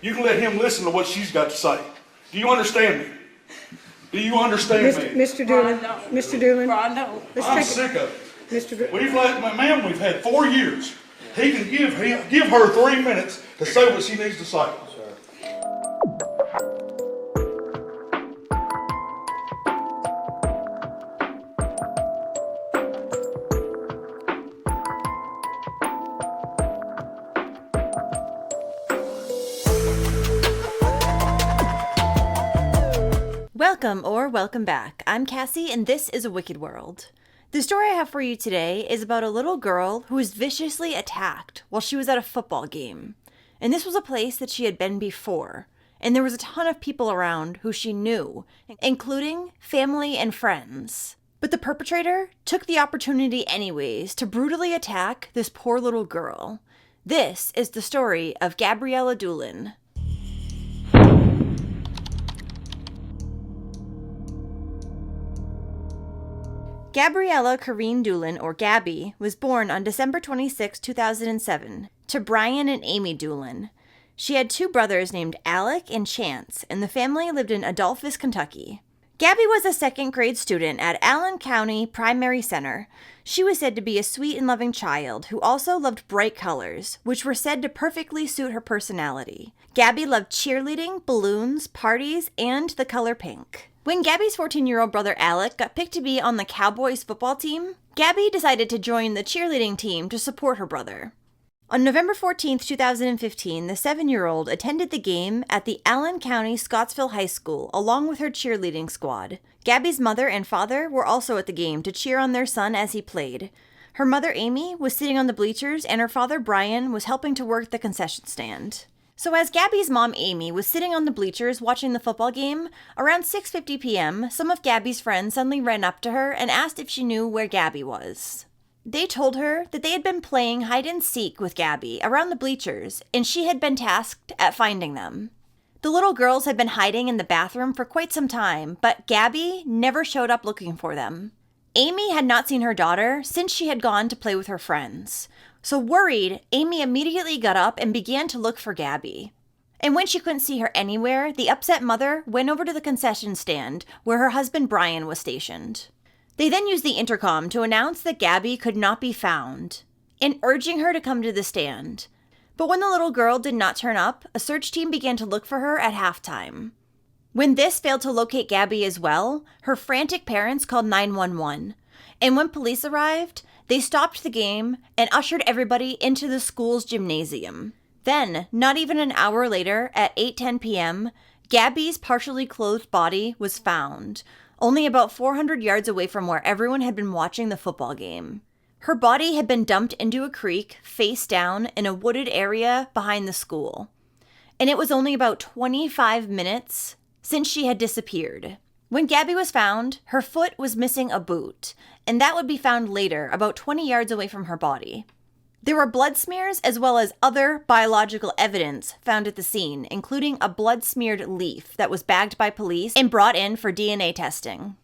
You can let him listen to what she's got to say. Do you understand me? Do you understand me? Mr. Doolin, Mr. Doolin. I know. I'm sick of it. Mr. Doolin. We've had 4 years. He can give her 3 minutes to say what she needs to say. Welcome back. I'm Cassie, and this is A Wicked World. The story I have for you today is about a little girl who was viciously attacked while she was at a football game. And this was a place that she had been before, and there was a ton of people around who she knew, including family and friends. But the perpetrator took the opportunity anyways to brutally attack this poor little girl. This is the story of Gabriella Doolin. Gabriella Corrine Doolin, or Gabby, was born on December 26, 2007, to Brian and Amy Doolin. She had 2 brothers named Alec and Chance, and the family lived in Adolphus, Kentucky. Gabby was a 2nd grade student at Allen County Primary Center. She was said to be a sweet and loving child who also loved bright colors, which were said to perfectly suit her personality. Gabby loved cheerleading, balloons, parties, and the color pink. When Gabby's 14-year-old brother Alec got picked to be on the Cowboys football team, Gabby decided to join the cheerleading team to support her brother. On November 14, 2015, the 7-year-old attended the game at the Allen County Scottsville High School along with her cheerleading squad. Gabby's mother and father were also at the game to cheer on their son as he played. Her mother Amy was sitting on the bleachers and her father Brian was helping to work the concession stand. So as Gabby's mom Amy was sitting on the bleachers watching the football game, around 6:50 p.m., some of Gabby's friends suddenly ran up to her and asked if she knew where Gabby was. They told her that they had been playing hide-and-seek with Gabby around the bleachers, and she had been tasked at finding them. The little girls had been hiding in the bathroom for quite some time, but Gabby never showed up looking for them. Amy had not seen her daughter since she had gone to play with her friends. So worried, Amy immediately got up and began to look for Gabby. And when she couldn't see her anywhere, the upset mother went over to the concession stand where her husband Brian was stationed. They then used the intercom to announce that Gabby could not be found, and urging her to come to the stand. But when the little girl did not turn up, a search team began to look for her at halftime. When this failed to locate Gabby as well, her frantic parents called 911. And when police arrived, they stopped the game and ushered everybody into the school's gymnasium. Then, not even an hour later, at 8:10 p.m., Gabby's partially clothed body was found, only about 400 yards away from where everyone had been watching the football game. Her body had been dumped into a creek, face down, in a wooded area behind the school. And it was only about 25 minutes since she had disappeared. When Gabby was found, her foot was missing a boot, and that would be found later, about 20 yards away from her body. There were blood smears as well as other biological evidence found at the scene, including a blood-smeared leaf that was bagged by police and brought in for DNA testing.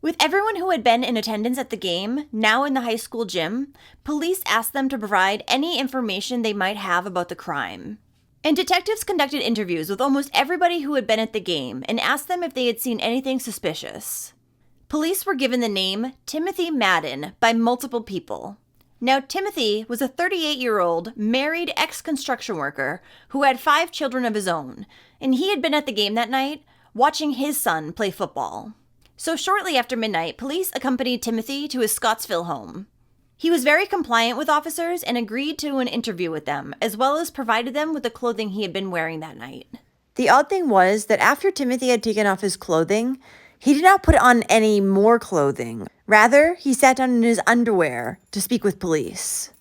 With everyone who had been in attendance at the game now in the high school gym, police asked them to provide any information they might have about the crime. And detectives conducted interviews with almost everybody who had been at the game and asked them if they had seen anything suspicious. Police were given the name Timothy Madden by multiple people. Now, Timothy was a 38-year-old married ex-construction worker who had 5 children of his own, and he had been at the game that night watching his son play football. So shortly after midnight, police accompanied Timothy to his Scottsville home. He was very compliant with officers and agreed to an interview with them, as well as provided them with the clothing he had been wearing that night. The odd thing was that after Timothy had taken off his clothing, he did not put on any more clothing. Rather, he sat down in his underwear to speak with police.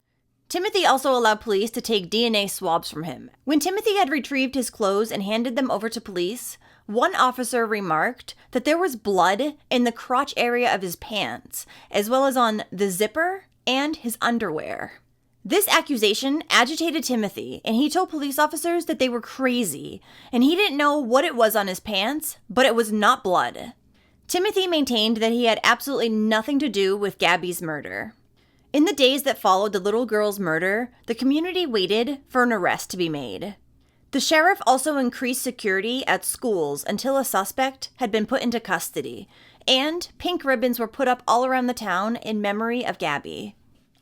Timothy also allowed police to take DNA swabs from him. When Timothy had retrieved his clothes and handed them over to police, one officer remarked that there was blood in the crotch area of his pants, as well as on the zipper and his underwear. This accusation agitated Timothy, and he told police officers that they were crazy, and he didn't know what it was on his pants, but it was not blood. Timothy maintained that he had absolutely nothing to do with Gabby's murder. In the days that followed the little girl's murder, the community waited for an arrest to be made. The sheriff also increased security at schools until a suspect had been put into custody, and pink ribbons were put up all around the town in memory of Gabby.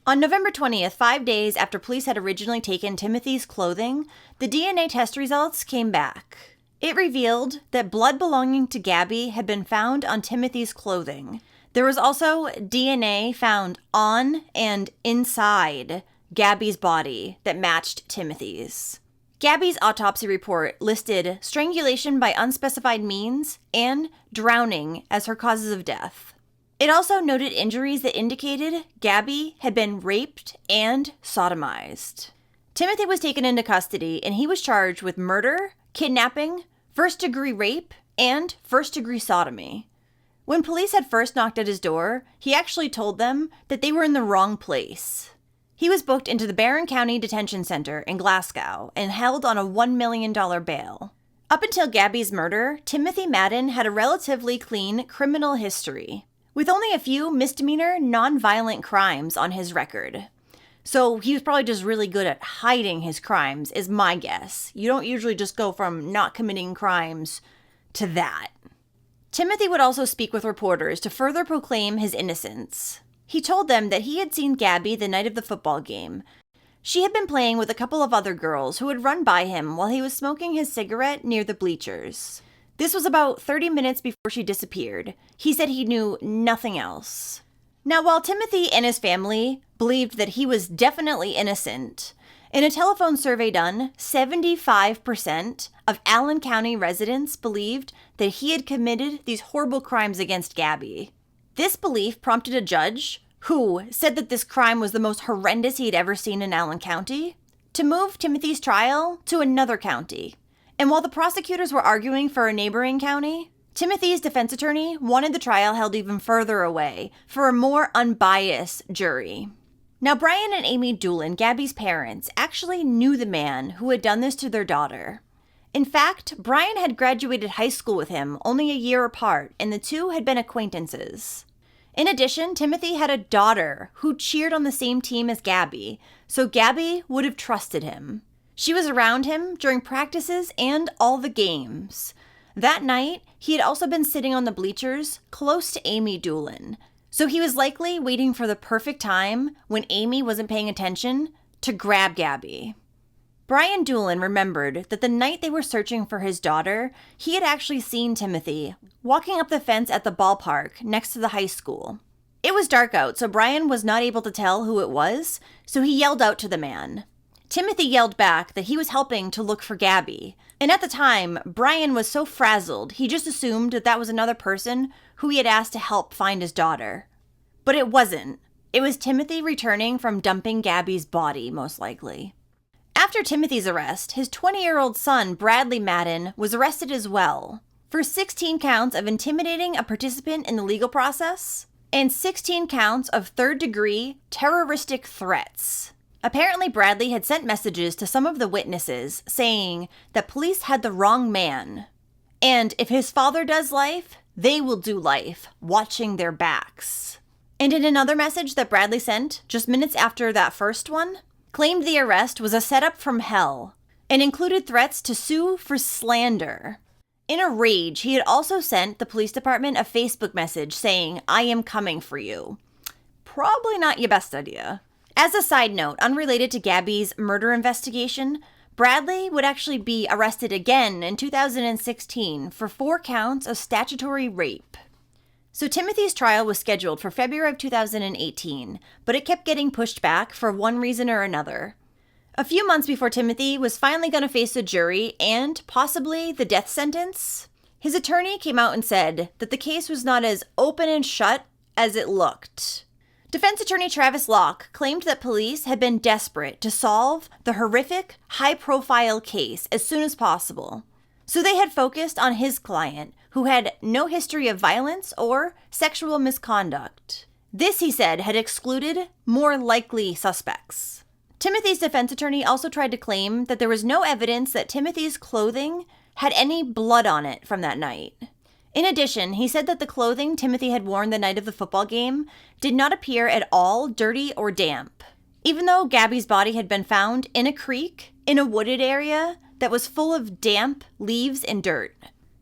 On November 20th, 5 days after police had originally taken Timothy's clothing, the DNA test results came back. It revealed that blood belonging to Gabby had been found on Timothy's clothing. There was also DNA found on and inside Gabby's body that matched Timothy's. Gabby's autopsy report listed strangulation by unspecified means and drowning as her causes of death. It also noted injuries that indicated Gabby had been raped and sodomized. Timothy was taken into custody and he was charged with murder, kidnapping, first-degree rape, and first-degree sodomy. When police had first knocked at his door, he actually told them that they were in the wrong place. He was booked into the Barron County Detention Center in Glasgow and held on a $1 million bail. Up until Gabby's murder, Timothy Madden had a relatively clean criminal history, with only a few misdemeanor, non-violent crimes on his record. So he was probably just really good at hiding his crimes, is my guess. You don't usually just go from not committing crimes to that. Timothy would also speak with reporters to further proclaim his innocence. He told them that he had seen Gabby the night of the football game. She had been playing with a couple of other girls who had run by him while he was smoking his cigarette near the bleachers. This was about 30 minutes before she disappeared. He said he knew nothing else. Now, while Timothy and his family believed that he was definitely innocent, in a telephone survey done, 75% of Allen County residents believed that he had committed these horrible crimes against Gabby. This belief prompted a judge, who said that this crime was the most horrendous he had ever seen in Allen County, to move Timothy's trial to another county. And while the prosecutors were arguing for a neighboring county, Timothy's defense attorney wanted the trial held even further away for a more unbiased jury. Now, Brian and Amy Doolin, Gabby's parents, actually knew the man who had done this to their daughter. In fact, Brian had graduated high school with him only a year apart, and the two had been acquaintances. In addition, Timothy had a daughter who cheered on the same team as Gabby, so Gabby would have trusted him. She was around him during practices and all the games. That night, he had also been sitting on the bleachers close to Amy Doolin, so he was likely waiting for the perfect time when Amy wasn't paying attention to grab Gabby. Brian Doolin remembered that the night they were searching for his daughter, he had actually seen Timothy walking up the fence at the ballpark next to the high school. It was dark out, so Brian was not able to tell who it was, so he yelled out to the man. Timothy yelled back that he was helping to look for Gabby, and at the time, Brian was so frazzled, he just assumed that that was another person who he had asked to help find his daughter. But it wasn't. It was Timothy returning from dumping Gabby's body, most likely. After Timothy's arrest, his 20-year-old son, Bradley Madden, was arrested as well for 16 counts of intimidating a participant in the legal process and 16 counts of third-degree terroristic threats. Apparently, Bradley had sent messages to some of the witnesses saying that police had the wrong man, and if his father does life, they will do life, watching their backs. And in another message that Bradley sent just minutes after that first one, claimed the arrest was a setup from hell and included threats to sue for slander. In a rage, he had also sent the police department a Facebook message saying, "I am coming for you." Probably not your best idea. As a side note, unrelated to Gabby's murder investigation, Bradley would actually be arrested again in 2016 for 4 counts of statutory rape. So Timothy's trial was scheduled for February of 2018, but it kept getting pushed back for one reason or another. A few months before Timothy was finally going to face a jury and possibly the death sentence, his attorney came out and said that the case was not as open and shut as it looked. Defense attorney Travis Locke claimed that police had been desperate to solve the horrific, high-profile case as soon as possible. So they had focused on his client, who had no history of violence or sexual misconduct. This, he said, had excluded more likely suspects. Timothy's defense attorney also tried to claim that there was no evidence that Timothy's clothing had any blood on it from that night. In addition, he said that the clothing Timothy had worn the night of the football game did not appear at all dirty or damp. Even though Gabby's body had been found in a creek, in a wooded area, that was full of damp, leaves, and dirt.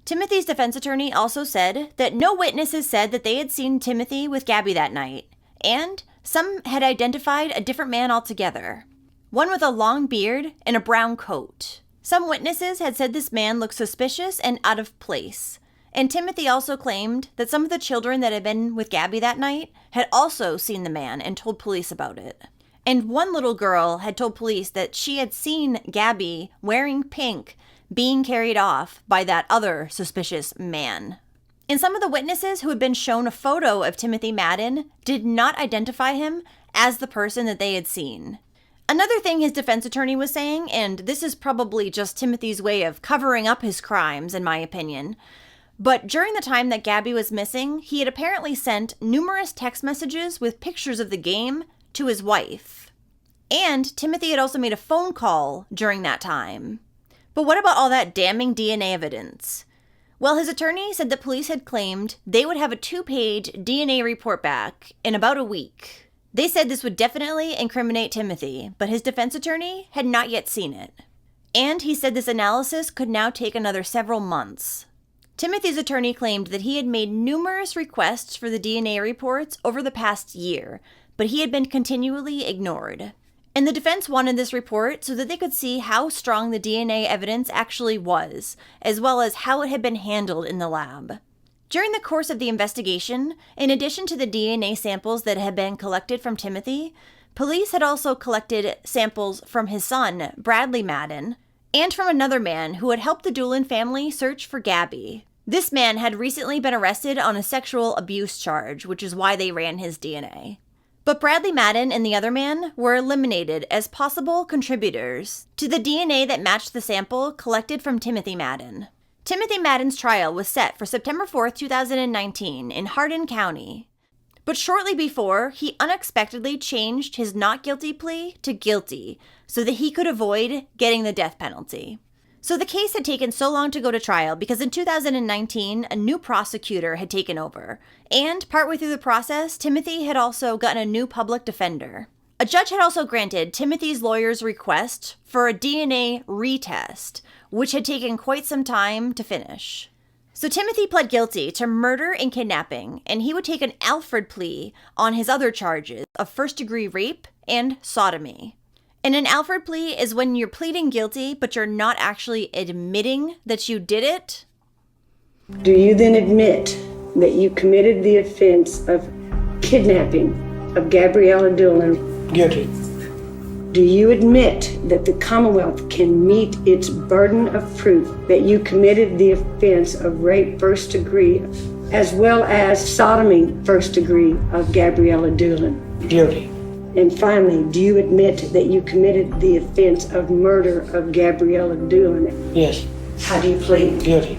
Timothy's defense attorney also said that no witnesses said that they had seen Timothy with Gabby that night, and some had identified a different man altogether, one with a long beard and a brown coat. Some witnesses had said this man looked suspicious and out of place, and Timothy also claimed that some of the children that had been with Gabby that night had also seen the man and told police about it. And one little girl had told police that she had seen Gabby wearing pink being carried off by that other suspicious man. And some of the witnesses who had been shown a photo of Timothy Madden did not identify him as the person that they had seen. Another thing his defense attorney was saying, and this is probably just Timothy's way of covering up his crimes, in my opinion, but during the time that Gabby was missing, he had apparently sent numerous text messages with pictures of the game to his wife. And Timothy had also made a phone call during that time. But what about all that damning DNA evidence? Well, his attorney said that police had claimed they would have a 2-page DNA report back in about a week. They said this would definitely incriminate Timothy, but his defense attorney had not yet seen it. And he said this analysis could now take another several months. Timothy's attorney claimed that he had made numerous requests for the DNA reports over the past year, but he had been continually ignored. And the defense wanted this report so that they could see how strong the DNA evidence actually was, as well as how it had been handled in the lab. During the course of the investigation, in addition to the DNA samples that had been collected from Timothy, police had also collected samples from his son, Bradley Madden, and from another man who had helped the Doolin family search for Gabby. This man had recently been arrested on a sexual abuse charge, which is why they ran his DNA. But Bradley Madden and the other man were eliminated as possible contributors to the DNA that matched the sample collected from Timothy Madden. Timothy Madden's trial was set for September 4th, 2019 in Hardin County. But shortly before, he unexpectedly changed his not guilty plea to guilty so that he could avoid getting the death penalty. So the case had taken so long to go to trial because in 2019, a new prosecutor had taken over. And partway through the process, Timothy had also gotten a new public defender. A judge had also granted Timothy's lawyer's request for a DNA retest, which had taken quite some time to finish. So Timothy pled guilty to murder and kidnapping, and he would take an Alfred plea on his other charges of first-degree rape and sodomy. And an Alfred plea is when you're pleading guilty, but you're not actually admitting that you did it. Do you then admit that you committed the offense of kidnapping of Gabriella Doolin? Guilty. Do you admit that the Commonwealth can meet its burden of proof that you committed the offense of rape first degree as well as sodomy first degree of Gabriella Doolin? Guilty. And finally, do you admit that you committed the offense of murder of Gabriella Doolin? Yes. How do you plead? Guilty.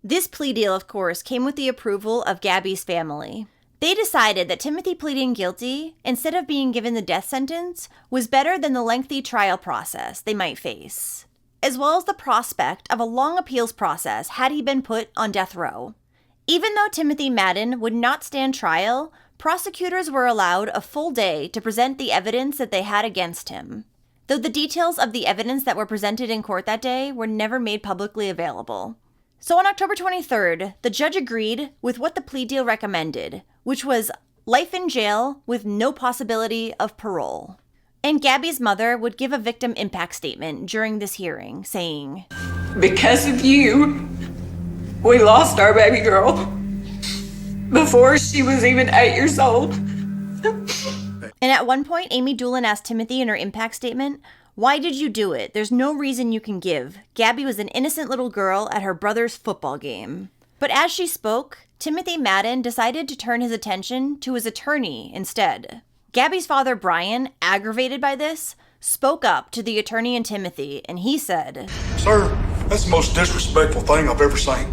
This plea deal, of course, came with the approval of Gabby's family. They decided that Timothy pleading guilty, instead of being given the death sentence, was better than the lengthy trial process they might face, as well as the prospect of a long appeals process had he been put on death row. Even though Timothy Madden would not stand trial, prosecutors were allowed a full day to present the evidence that they had against him, though the details of the evidence that were presented in court that day were never made publicly available. So on October 23rd, the judge agreed with what the plea deal recommended, which was life in jail with no possibility of parole. And Gabby's mother would give a victim impact statement during this hearing, saying, "Because of you, we lost our baby girl before she was even 8 years old." And at one point, Amy Doolin asked Timothy in her impact statement, "Why did you do it? There's no reason you can give. Gabby was an innocent little girl at her brother's football game." But as she spoke, Timothy Madden decided to turn his attention to his attorney instead. Gabby's father, Brian, aggravated by this, spoke up to the attorney and Timothy, and he said, Sir, that's the most disrespectful thing I've ever seen.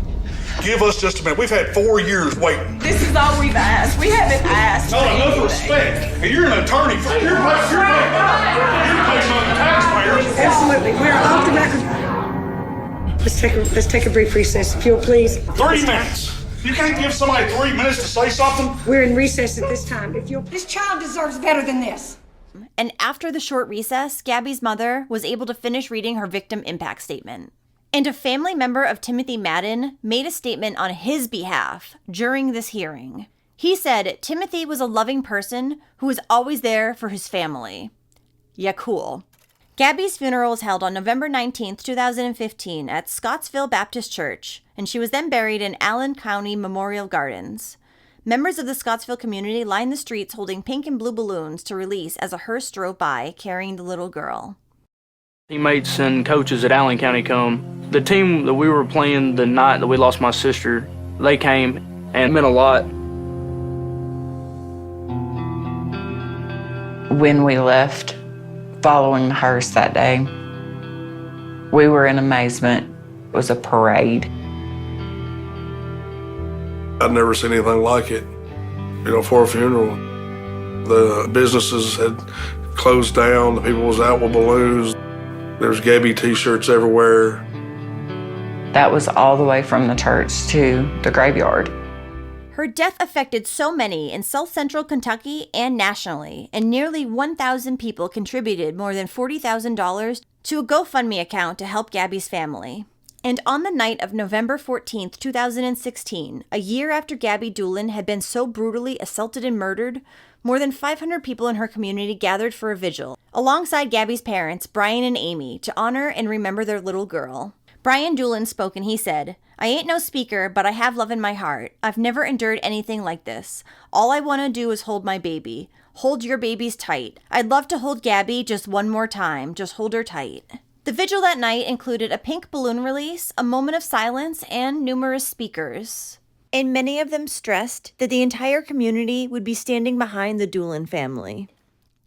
Give us just a minute. We've had 4 years waiting. This is all we've asked. We haven't asked. Not enough respect. And you're an attorney. You're placed on the taxpayers. Absolutely. We're off the record. Let's take a brief recess, if you'll please. 30 minutes. You can't give somebody 3 minutes to say something? We're in recess at this time. If you'll. This child deserves better than this. and after the short recess, Gabby's mother was able to finish reading her victim impact statement. And a family member of Timothy Madden made a statement on his behalf during this hearing. He said Timothy was a loving person who was always there for his family. Yeah, cool. Gabby's funeral was held on November 19th, 2015 at Scottsville Baptist Church, and she was then buried in Allen County Memorial Gardens. Members of the Scottsville community lined the streets holding pink and blue balloons to release as a hearse drove by carrying the little girl. Teammates and coaches at Allen County come. The team that we were playing the night that we lost my sister, they came and it meant a lot. When we left following the hearse that day, we were in amazement. It was a parade. I'd never seen anything like it. You know, for a funeral, the businesses had closed down, the people was out with balloons. There's Gabby t-shirts everywhere. That was all the way from the church to the graveyard. Her death affected so many in South Central Kentucky and nationally, and nearly 1,000 people contributed more than $40,000 to a GoFundMe account to help Gabby's family. And on the night of November 14th, 2016, a year after Gabby Doolin had been so brutally assaulted and murdered, more than 500 people in her community gathered for a vigil, alongside Gabby's parents, Brian and Amy, to honor and remember their little girl. Brian Doolin spoke and he said, "I ain't no speaker, but I have love in my heart. I've never endured anything like this. All I want to do is hold my baby. Hold your babies tight. I'd love to hold Gabby just one more time. Just hold her tight." The vigil that night included a pink balloon release, a moment of silence, and numerous speakers. And many of them stressed that the entire community would be standing behind the Doolin family.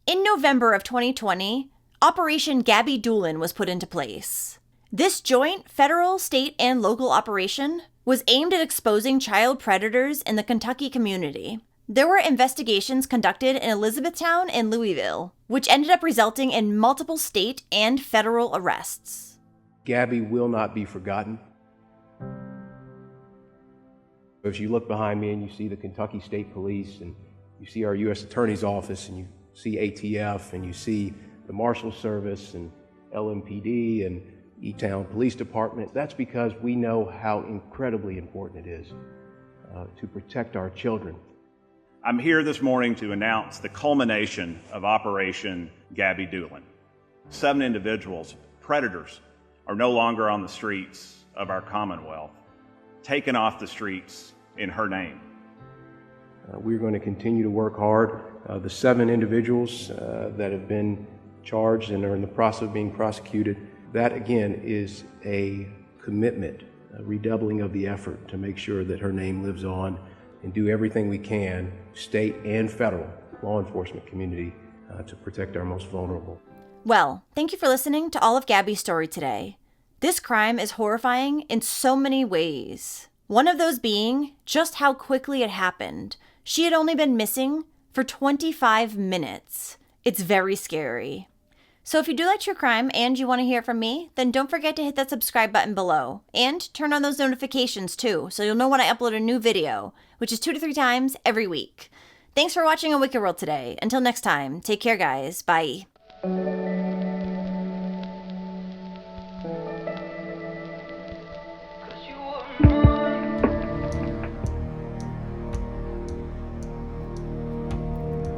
In November of 2020, Operation Gabby Doolin was put into place. This joint federal, state, and local operation was aimed at exposing child predators in the Kentucky community. There were investigations conducted in Elizabethtown and Louisville, which ended up resulting in multiple state and federal arrests. Gabby will not be forgotten. As you look behind me and you see the Kentucky State Police and you see our U.S. Attorney's Office and you see ATF and you see the Marshal Service and LMPD and E-Town Police Department, that's because we know how incredibly important it is to protect our children. I'm here this morning to announce the culmination of Operation Gabby Doolin. 7 individuals, predators, are no longer on the streets of our Commonwealth, taken off the streets in her name. We're going to continue to work hard. The 7 individuals that have been charged and are in the process of being prosecuted, that again is a commitment, a redoubling of the effort to make sure that her name lives on and do everything we can, state and federal law enforcement community, to protect our most vulnerable. Well, thank you for listening to all of Gabby's story today. This crime is horrifying in so many ways. One of those being just how quickly it happened. She had only been missing for 25 minutes. It's very scary. So if you do like true crime and you want to hear from me, then don't forget to hit that subscribe button below. And turn on those notifications too, so you'll know when I upload a new video, which is 2 to 3 times every week. Thanks for watching A Wicked World today. Until next time, take care guys. Bye.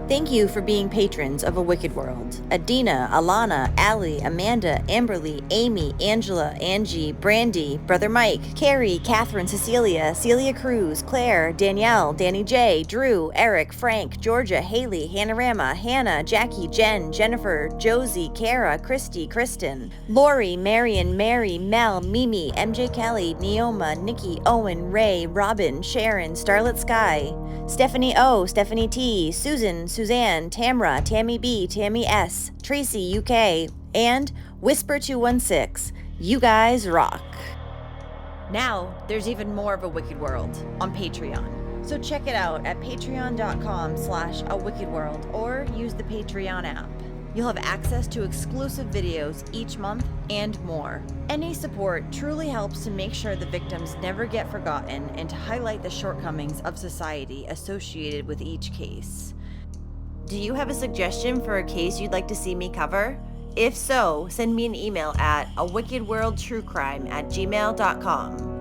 Thank you for being patrons of A Wicked World. Adina, Alana, Allie, Amanda, Amberly, Amy, Angela, Angie, Brandy, Brother Mike, Carrie, Catherine, Cecilia, Celia Cruz, Claire, Danielle, Danny J, Drew, Eric, Frank, Georgia, Haley, Hanorama, Hannah, Jackie, Jen, Jennifer, Josie, Kara, Christy, Kristen, Lori, Marion, Mary, Mel, Mimi, MJ Kelly, Neoma, Nikki, Owen, Ray, Robin, Sharon, Starlit Sky, Stephanie O, Stephanie T, Susan, Suzanne, Tamra, Tammy B, Tammy S, Tracy UK, and Whisper216. You guys rock. Now, there's even more of A Wicked World on Patreon. So check it out at patreon.com/awickedworld or use the Patreon app. You'll have access to exclusive videos each month and more. Any support truly helps to make sure the victims never get forgotten and to highlight the shortcomings of society associated with each case. Do you have a suggestion for a case you'd like to see me cover? If so, send me an email at awickedworldtruecrime@gmail.com.